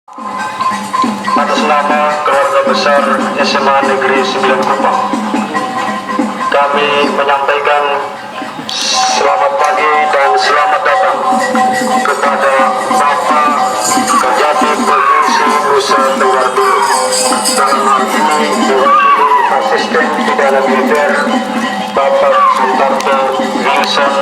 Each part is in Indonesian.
Atas nama keluarga besar SMA Negeri 9 Kupang, kami menyampaikan selamat pagi dan selamat datang kepada Bapak Kejati Provinsi Nusa Tenggara Timur. Dalam hal ini diwakili Asisten Pidana Militer Bapak Sutarto Wilson.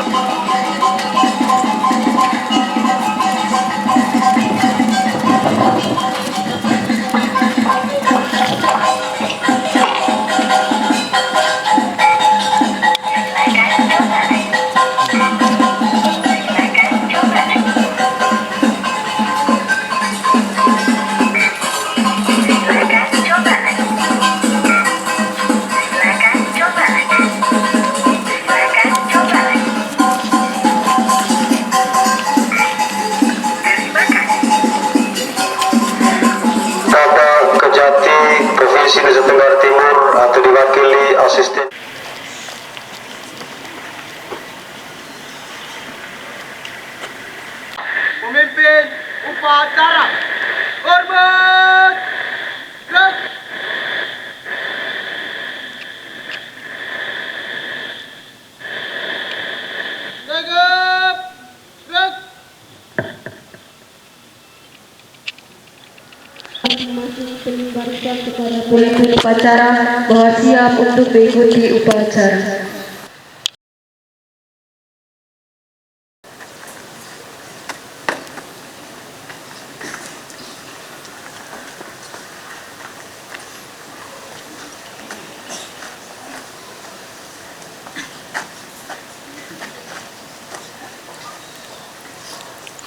Provinsi Nusa Tenggara Timur atau diwakili asisten. Pemimpin upacara, hormat, gerak. Tegap, gerak. Masing-masing mengibarkan kepada pemimpin upacara bahwa siap untuk mengikuti upacara.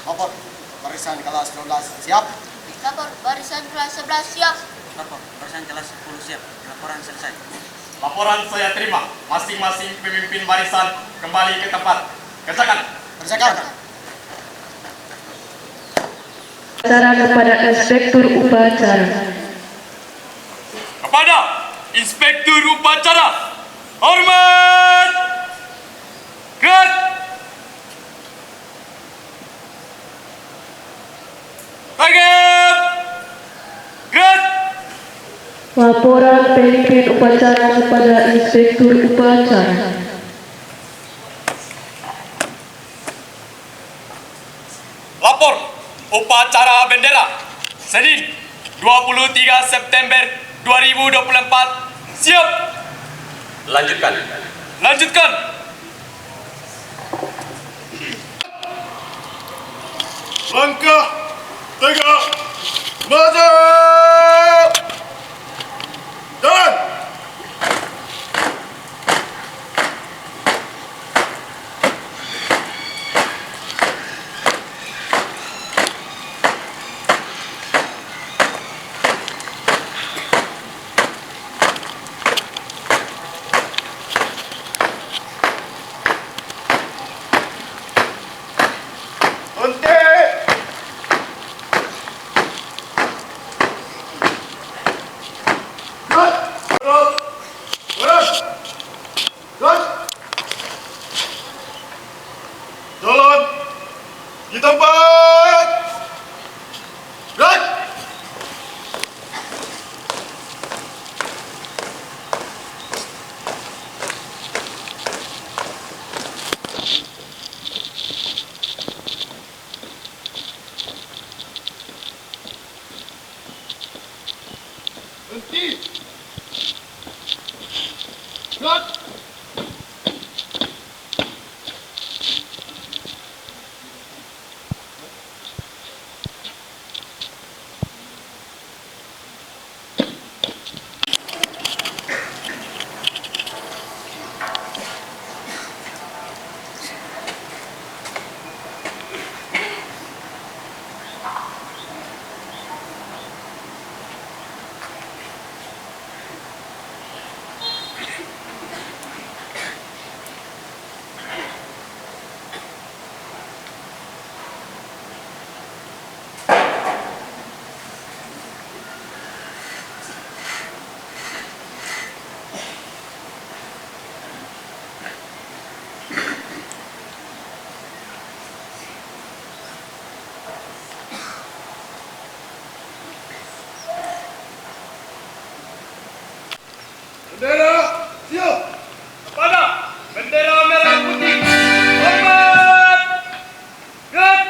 Lapor, barisan kelas 12 siap. Lapor barisan kelas 11 siap. Lapor barisan kelas 10 siap. Laporan selesai. Laporan saya terima. Masing-masing pemimpin barisan kembali ke tempat. Kerjakan. Kerjakan. Upacara kepada inspektur upacara. Kepada inspektur upacara, hormat. Gerak. Tegap. Gerak. Laporan pemimpin upacara kepada inspektur upacara. Lapor upacara bendera Senin 23 September 2024 siap. Lanjutkan. Lanjutkan. Langkah tegak maju. Jalan. Jalan di tempat. Gerak. Berhenti. Gerak. Bendera siap. Kepada bendera merah putih. Hormat. Gerak.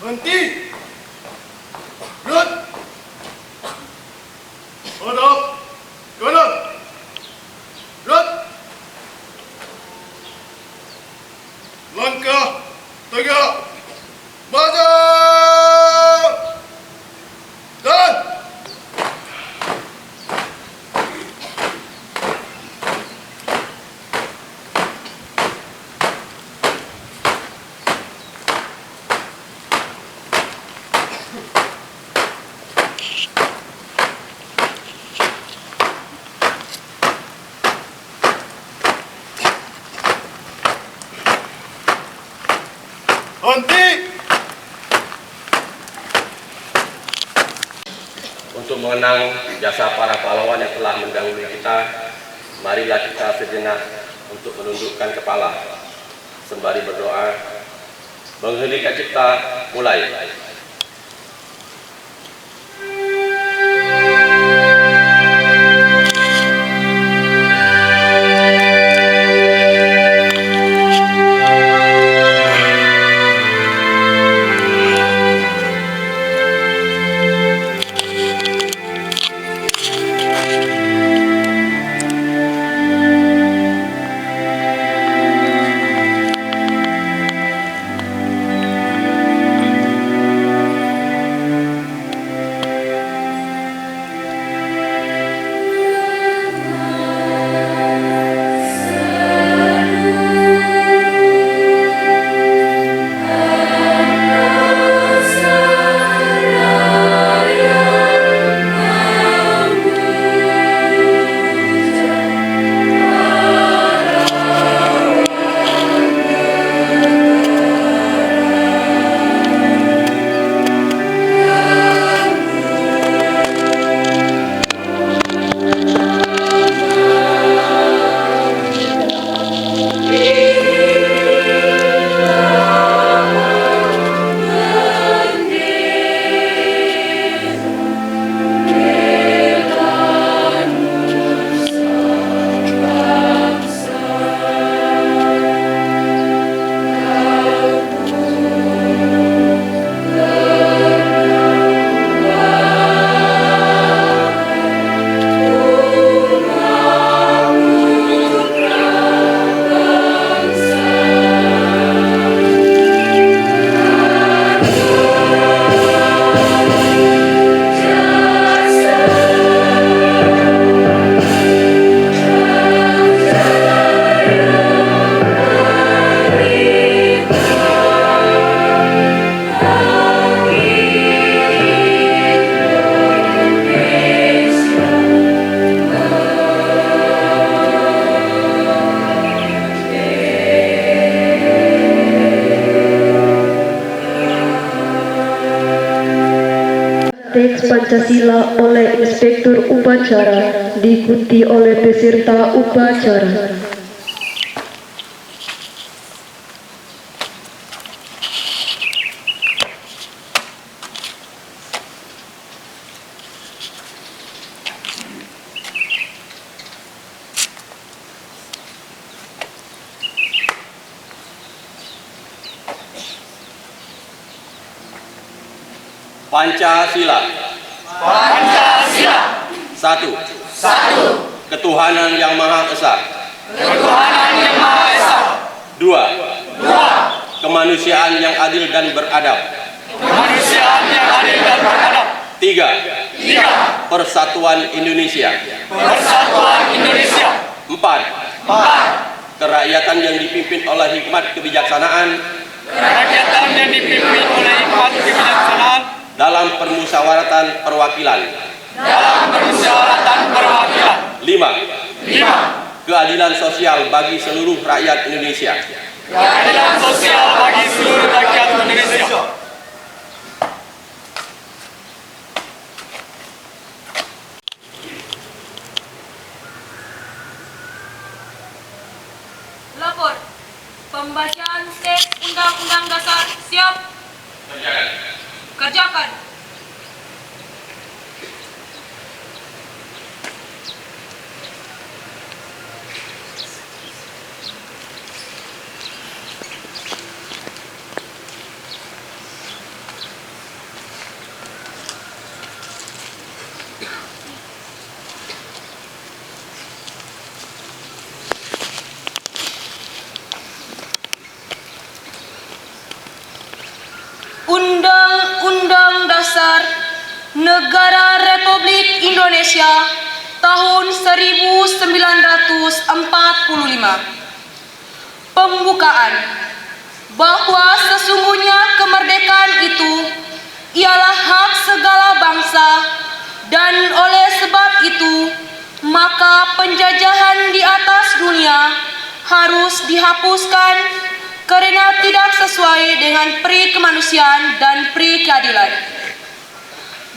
Berhenti. Gerak. Hadap. Kanan. Gerak. Langkah. Tegak. Maju. Dan. Berhenti. Untuk mengenang jasa para pahlawan yang telah mendahului kita, marilah kita sejenak untuk menundukkan kepala sembari berdoa. Mengheningkan cipta, mulai. Tes Pancasila oleh Inspektur Upacara, diikuti oleh peserta upacara. Pancasila. Pancasila. 1. Ketuhanan yang Maha Esa. Ketuhanan yang Maha Esa. 2. Kemanusiaan yang adil dan beradab. Kemanusiaan yang adil dan beradab. 3. Persatuan Indonesia. Persatuan Indonesia. 4. Kerakyatan yang dipimpin oleh hikmat kebijaksanaan Kerakyatan yang dipimpin oleh hikmat kebijaksanaan dalam permusyawaratan perwakilan. dalam permusyawaratan perwakilan. 5. Keadilan sosial bagi seluruh rakyat Indonesia. Keadilan sosial bagi seluruh rakyat Indonesia. Lapor. Pembacaan teks Undang-Undang Dasar siap. Kerjakan. Undang-Undang Dasar Negara Republik Indonesia tahun 1945. Pembukaan. Bahwa sesungguhnya kemerdekaan itu ialah hak segala bangsa, dan oleh sebab itu maka penjajahan di atas dunia harus dihapuskan karena tidak sesuai dengan peri kemanusiaan dan peri keadilan.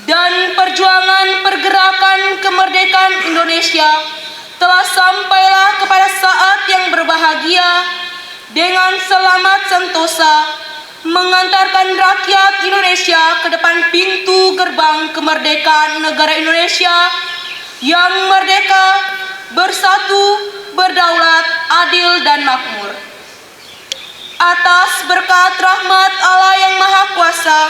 Dan perjuangan pergerakan kemerdekaan Indonesia telah sampailah kepada saat yang berbahagia dengan selamat sentosa mengantarkan rakyat Indonesia ke depan pintu gerbang kemerdekaan negara Indonesia yang merdeka, bersatu, berdaulat, adil dan makmur. Atas berkat rahmat Allah yang Maha Kuasa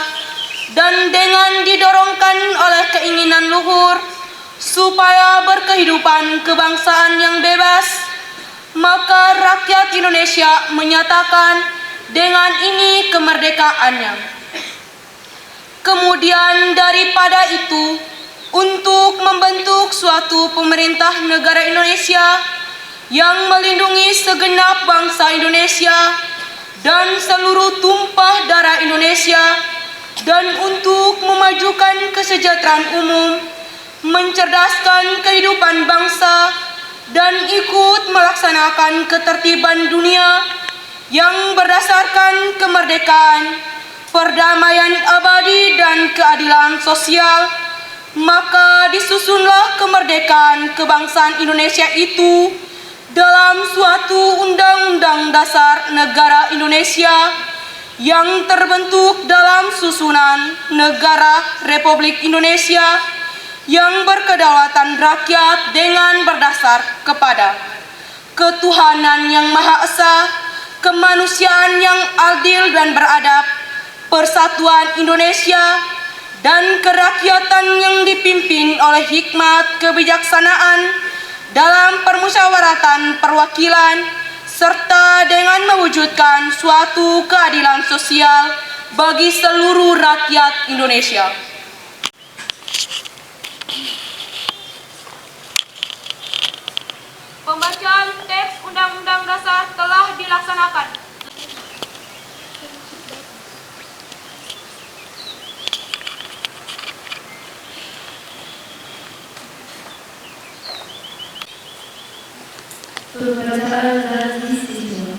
dan dengan didorongkan oleh keinginan luhur supaya berkehidupan kebangsaan yang bebas, maka rakyat Indonesia menyatakan dengan ini kemerdekaannya. Kemudian daripada itu, untuk membentuk suatu pemerintah negara Indonesia yang melindungi segenap bangsa Indonesia dan seluruh tumpah darah Indonesia, dan untuk memajukan kesejahteraan umum, mencerdaskan kehidupan bangsa, dan ikut melaksanakan ketertiban dunia yang berdasarkan kemerdekaan, perdamaian abadi dan keadilan sosial, maka disusunlah kemerdekaan kebangsaan Indonesia itu dalam suatu Undang-Undang Dasar Negara Indonesia yang terbentuk dalam susunan Negara Republik Indonesia yang berkedaulatan rakyat dengan berdasar kepada ketuhanan yang Maha Esa, kemanusiaan yang adil dan beradab, persatuan Indonesia, dan kerakyatan yang dipimpin oleh hikmat kebijaksanaan dalam permusyawaratan perwakilan, serta dengan mewujudkan suatu keadilan sosial bagi seluruh rakyat Indonesia. Pembacaan teks Undang-Undang Dasar telah dilaksanakan. Pembacaan dan istimewa.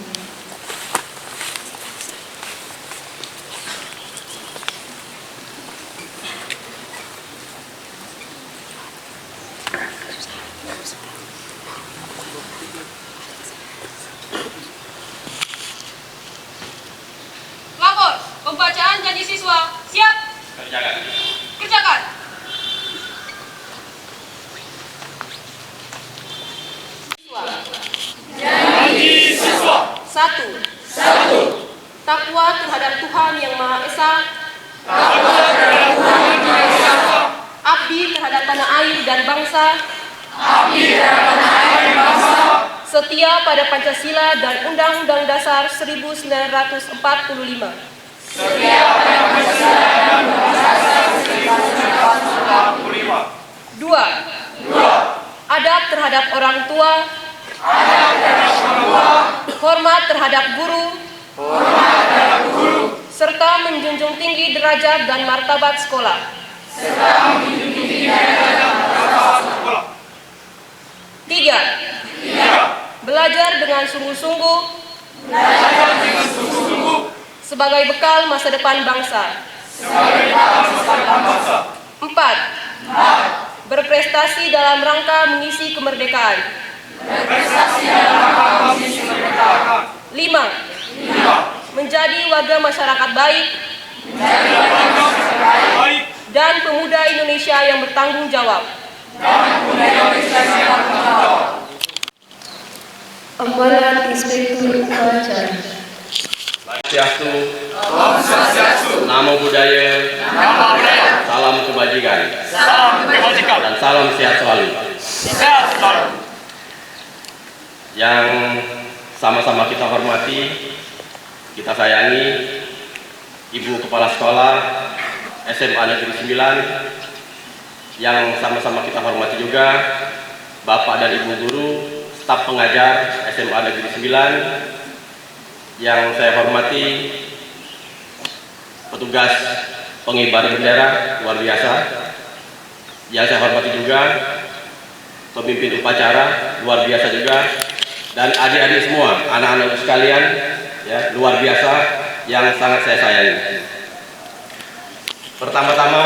Pembacaan janji siswa. Siap? Kerjakan. Kerjakan. Janji siswa. 1. Takwa terhadap Tuhan Yang Maha Esa. Abdi terhadap tanah air dan bangsa. Setia pada Pancasila dan Undang-Undang Dasar 1945. 2. Adab terhadap orang tua. Hormat terhadap guru. Serta menjunjung tinggi derajat dan martabat sekolah. 3. Belajar dengan sungguh-sungguh sebagai bekal masa depan bangsa. 4. Berprestasi dalam rangka mengisi kemerdekaan. 5. Menjadi warga masyarakat baik dan pemuda Indonesia yang bertanggung jawab. Amanat Inspektur Upacara. Swastiastu, Namo Buddhaya, salam kebajikan, dan salam sehat selalu. Yang sama-sama kita hormati, kita sayangi, Ibu Kepala Sekolah SMA Negeri 9, yang sama-sama kita hormati juga Bapak dan Ibu Guru, staf pengajar SMA Negeri 9, yang saya hormati petugas pengibar bendera luar biasa, yang saya hormati juga pemimpin upacara luar biasa juga, dan adik-adik semua, anak-anak sekalian, ya, luar biasa yang sangat saya sayangi. Pertama-tama,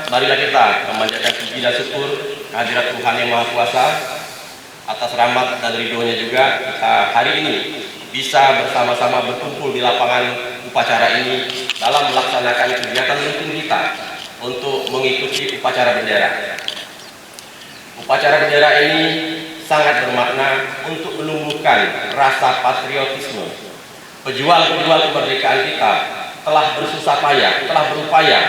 marilah kita memanjatkan puji dan syukur kehadirat Tuhan Yang Maha Kuasa atas rahmat dan ridhonya juga kita hari ini bisa bersama-sama berkumpul di lapangan upacara ini dalam melaksanakan kegiatan rutin kita untuk mengikuti upacara bendera. Upacara bendera ini sangat bermakna untuk menumbuhkan rasa patriotisme. Pejuang-pejuang kemerdekaan kita telah bersusah payah, telah berupaya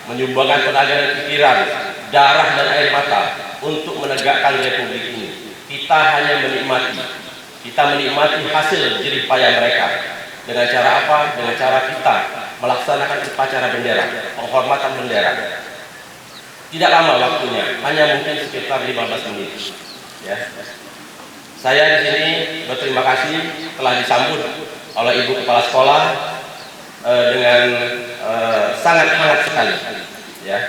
menyumbangkan tenaga dan pikiran, darah dan air mata untuk menegakkan republik ini. Kita hanya menikmati hasil jerih payah mereka. Dengan cara apa? Dengan cara kita melaksanakan upacara bendera, penghormatan bendera. Tidak lama waktunya, hanya mungkin sekitar 15 menit. Ya. Saya di sini berterima kasih telah disambut oleh Ibu Kepala Sekolah dengan sangat hangat sekali. Ya.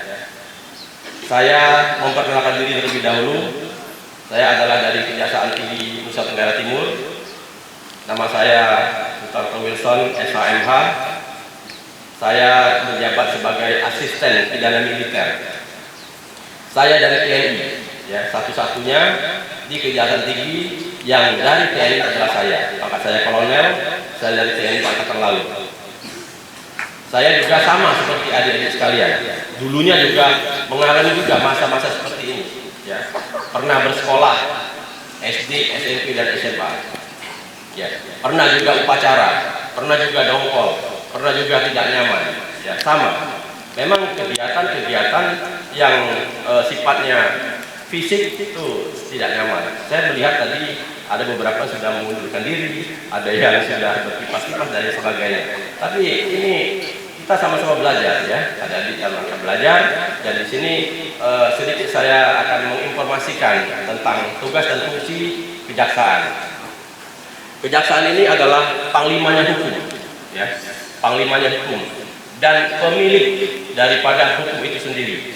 Saya memperkenalkan diri terlebih dahulu. Saya adalah dari Kejaksaan Tinggi Nusa Tenggara Timur. Nama saya Dr. Wilson SHMH. Saya menjabat sebagai asisten pidana militer. Saya dari TNI, ya, satu-satunya di Kejaksaan Tinggi yang dari TNI adalah saya. Pangkat saya kolonel, saya dari TNI Angkatan Laut. Saya juga sama seperti adik-adik sekalian. Dulunya juga mengalami juga masa-masa seperti ini. Ya, pernah bersekolah SD, SMP dan SMA. Ya, pernah juga upacara, pernah juga dongkol, pernah juga tidak nyaman. Ya, sama. Memang kegiatan-kegiatan yang sifatnya fisik itu tidak nyaman. Saya melihat tadi ada beberapa sudah mengundurkan diri, ada yang sudah berkipas-kipas dan sebagainya. Tapi ini kita sama-sama belajar, ya. Ada di dalam belajar, dan di sini sedikit saya akan menginformasikan tentang tugas dan fungsi kejaksaan. Kejaksaan ini adalah panglimanya hukum, ya, panglimanya hukum dan pemilik daripada hukum itu sendiri.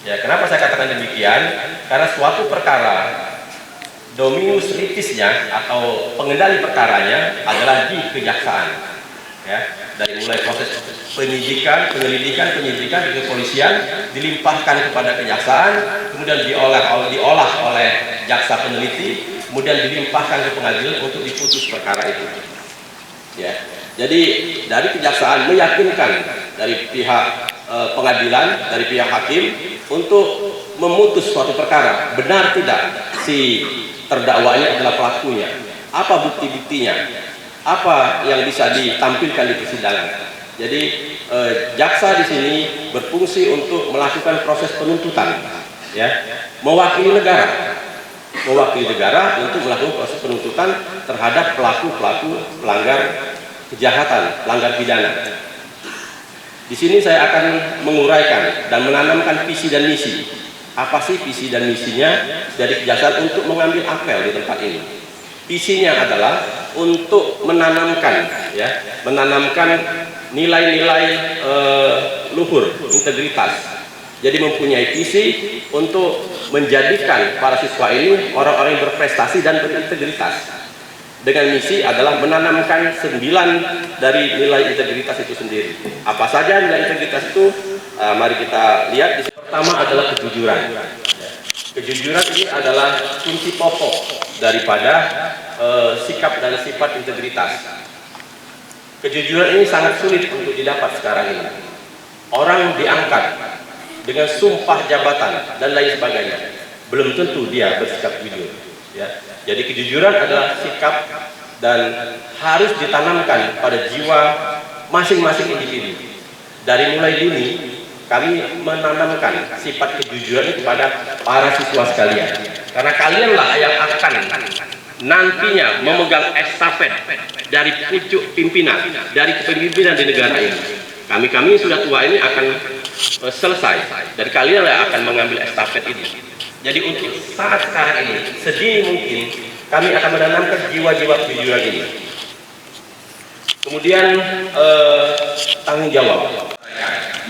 Ya, kenapa saya katakan demikian? Karena suatu perkara dominus litisnya atau pengendali perkaranya adalah di kejaksaan. Ya, dari mulai proses penyidikan, penyelidikan, penyidikan di kepolisian dilimpahkan kepada kejaksaan, kemudian diolah oleh jaksa peneliti, kemudian dilimpahkan ke pengadilan untuk diputus perkara itu. Ya, jadi dari kejaksaan meyakinkan dari pihak pengadilan, dari pihak hakim untuk memutus suatu perkara. Benar tidak si terdakwanya adalah pelakunya? Apa bukti-buktinya? Apa yang bisa ditampilkan di persidangan? Jadi jaksa di sini berfungsi untuk melakukan proses penuntutan, ya, mewakili negara untuk melakukan proses penuntutan terhadap pelaku-pelaku pelanggar kejahatan, pelanggar pidana. Di sini saya akan menguraikan dan menanamkan visi dan misi. Apa sih visi dan misinya dari kejaksaan untuk mengambil apel di tempat ini? Visinya adalah untuk menanamkan nilai-nilai luhur, integritas. Jadi mempunyai visi untuk menjadikan para siswa ini orang-orang yang berprestasi dan berintegritas. Dengan misi adalah menanamkan 9 dari nilai integritas itu sendiri. Apa saja nilai integritas itu? Mari kita lihat. Pertama adalah kejujuran. Kejujuran ini adalah kunci pokok daripada sikap dan sifat integritas. Kejujuran ini sangat sulit untuk didapat sekarang ini. Orang diangkat dengan sumpah jabatan dan lain sebagainya, belum tentu dia bersikap jujur, ya. Jadi kejujuran adalah sikap dan harus ditanamkan pada jiwa masing-masing individu. Dari mulai dini kami menanamkan sifat kejujuran kepada para siswa sekalian, karena kalianlah yang akan nantinya memegang estafet dari pucuk pimpinan, dari kepemimpinan di negara ini. Kami sudah tua ini akan selesai, dan kalianlah yang akan mengambil estafet ini. Jadi untuk saat sekarang ini, sedini mungkin kami akan menanamkan jiwa-jiwa kejujuran ini. Kemudian tanggung jawab.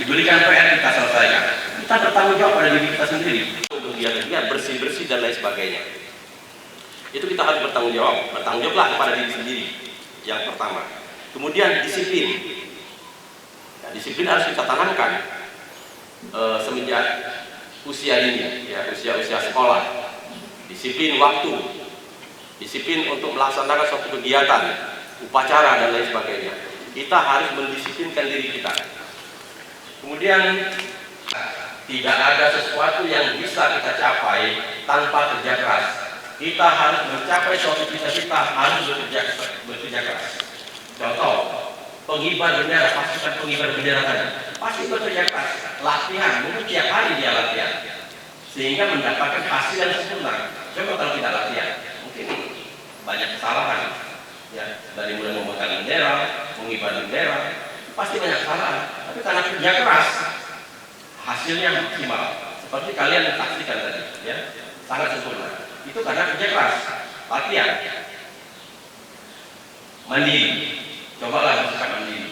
Diberikan PR kita selesaikan. Kita bertanggung jawab pada diri kita sendiri untuk dia bersih-bersih dan lain sebagainya. Itu kita harus bertanggung jawab. Bertanggung jawablah kepada diri sendiri. Yang pertama. Kemudian disiplin. Nah, disiplin harus kita tanamkan semenjak usia ini, ya, usia sekolah. Disiplin waktu, disiplin untuk melaksanakan suatu kegiatan, upacara dan lain sebagainya. Kita harus mendisiplinkan diri kita. Kemudian tidak ada sesuatu yang bisa kita capai tanpa kerja keras. Kita harus mencapai suatu cita-cita, harus bekerja keras. Contoh, pengibar bendera, pasukan pengibar bendera tadi pasti bekerja keras, latihan, mungkin tiap hari dia latihan sehingga mendapatkan hasil yang sempurna. Coba kalau tidak latihan, mungkin banyak kesalahan, ya, dari mulai memegang bendera, mengibar bendera, pasti banyak kesalahan. Tapi karena kerja keras, hasilnya maksimal. Seperti kalian saksikan tadi, ya, sangat sempurna. Itu karena kerja keras, latihan, mandiri. Cobalah bersikap mandiri,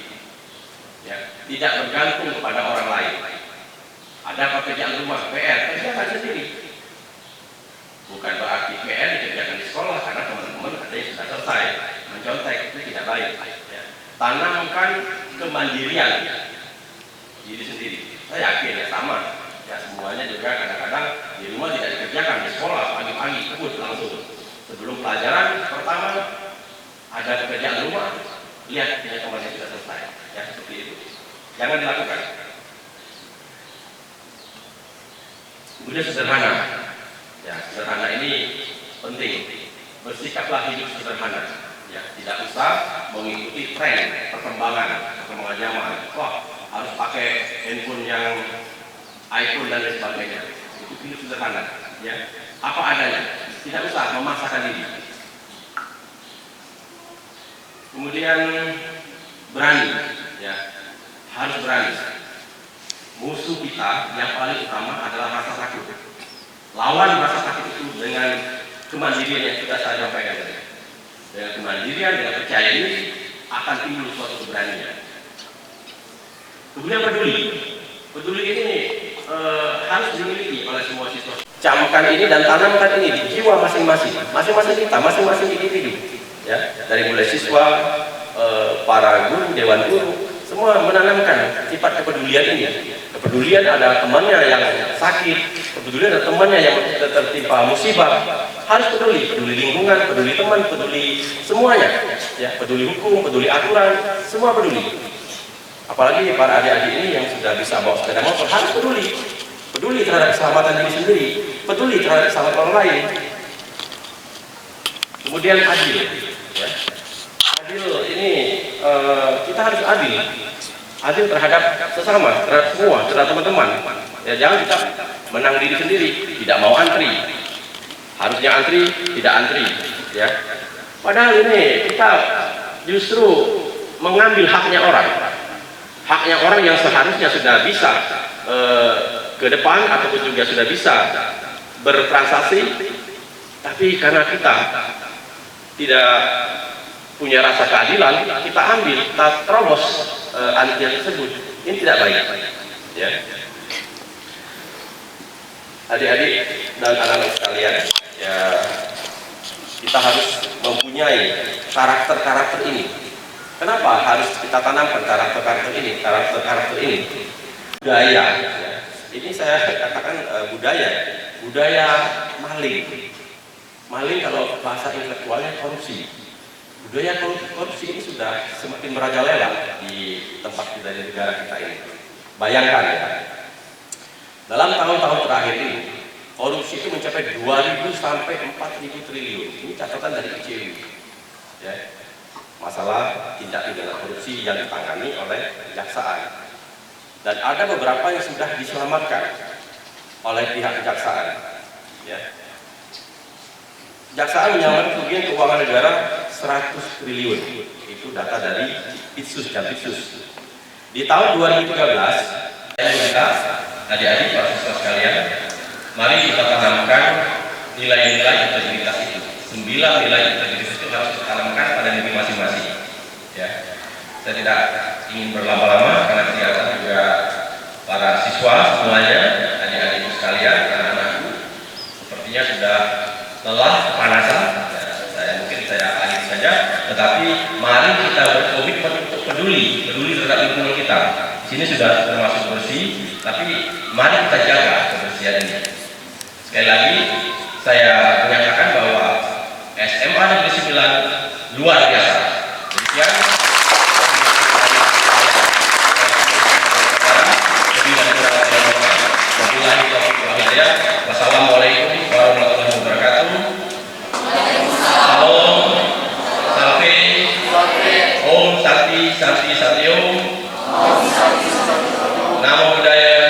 ya, tidak bergantung kepada orang lain. Ada pekerjaan rumah, PR, kerjakan sendiri. Bukan berarti PR dikerjakan di sekolah karena teman-teman ada yang sudah selesai. Mencontek itu tidak baik, ya. Tanamkan kemandirian diri sendiri. Saya yakin ya sama, ya, semuanya juga kadang-kadang di rumah tidak dikerjakan, di sekolah pagi-pagi ikut langsung. Sebelum pelajaran pertama ada pekerjaan rumah, lihat punya temannya sudah selesai, ya, seperti itu. Jangan dilakukan. Kemudian sederhana, ya, sederhana ini penting. Bersikaplah hidup sederhana, ya, tidak usah mengikuti tren perkembangan zaman. Wah, harus pakai handphone yang iPhone dan lain sebagainya. Itu hidup sederhana, ya, apa adanya. Tidak usah memaksakan diri. Kemudian berani, ya, harus berani. Musuh kita yang paling utama adalah rasa takut. Lawan rasa takut itu dengan kemandirian yang sudah saya sampaikan tadi. Dengan kemandirian, dengan percaya diri akan timbul suatu keberanian. Kemudian peduli. Peduli ini harus dimiliki oleh semua siswa. Camkan ini dan tanamkan ini di jiwa masing-masing. Masing-masing kita, masing-masing individu. Ya, dari mulai siswa, para guru, dewan guru, semua menanamkan sifat kepedulian ini. Kepedulian ada temannya yang sakit, kepedulian ada temannya yang tertimpa musibah. Harus peduli lingkungan, peduli teman, peduli semuanya. Ya, peduli hukum, peduli aturan, semua peduli. Apalagi para adik-adik ini yang sudah bisa bawa sepeda motor harus peduli terhadap keselamatan diri sendiri, peduli terhadap keselamatan orang lain. Kemudian adil, ya. Adil ini kita harus adil terhadap sesama, terhadap semua, terhadap teman-teman. Ya, jangan kita menang diri sendiri, tidak mau antri. Harusnya antri, tidak antri, ya. Padahal ini kita justru mengambil haknya orang yang seharusnya sudah bisa ke depan ataupun juga sudah bisa bertransaksi, tapi karena kita tidak punya rasa keadilan, kita ambil, kita terobos antrian tersebut. Ini tidak baik, ya. Adik-adik dan anak-anak sekalian, ya, kita harus mempunyai karakter-karakter ini. Kenapa harus kita tanamkan karakter-karakter ini? Budaya, ya. Ini saya katakan budaya maling kalau bahasa intelektualnya korupsi. Budaya korupsi ini sudah semakin merajalela di tempat kita, di negara kita ini. Bayangkan, ya, dalam tahun-tahun terakhir ini korupsi itu mencapai 2.000 sampai 4.000 triliun. Ini catatan dari ICW, ya. Masalah tindak pidana korupsi yang ditangani oleh kejaksaan. Dan ada beberapa yang sudah diselamatkan oleh pihak kejaksaan, ya. Kejaksaan menyelamatkan kerugian keuangan negara 100 triliun. Itu data dari Itsus dan Itsus. Di tahun 2013, saya minta adik-adik mahasiswa sekalian, mari kita tanamkan nilai-nilai integritas itu. 9 nilai integritas itu harus ditanamkan pada diri masing-masing, ya. Saya tidak ingin berlama-lama karena kelihatan juga para siswa semuanya, adik-adik sekalian, anak-anakku sepertinya sudah lelah, kepanasan. Saya akhiri saja, tetapi mari kita berkomitmen untuk peduli terhadap lingkungan kita. Di sini sudah termasuk bersih, tapi mari kita jaga kebersihan ini. Sekali lagi, saya menyatakan bahwa SMA Negeri 9 luar biasa. Demikian. Wassalamualaikum warahmatullahi wabarakatuh. Salam, Safe, Om Santi Santi Satyo, Namo Buddhaya.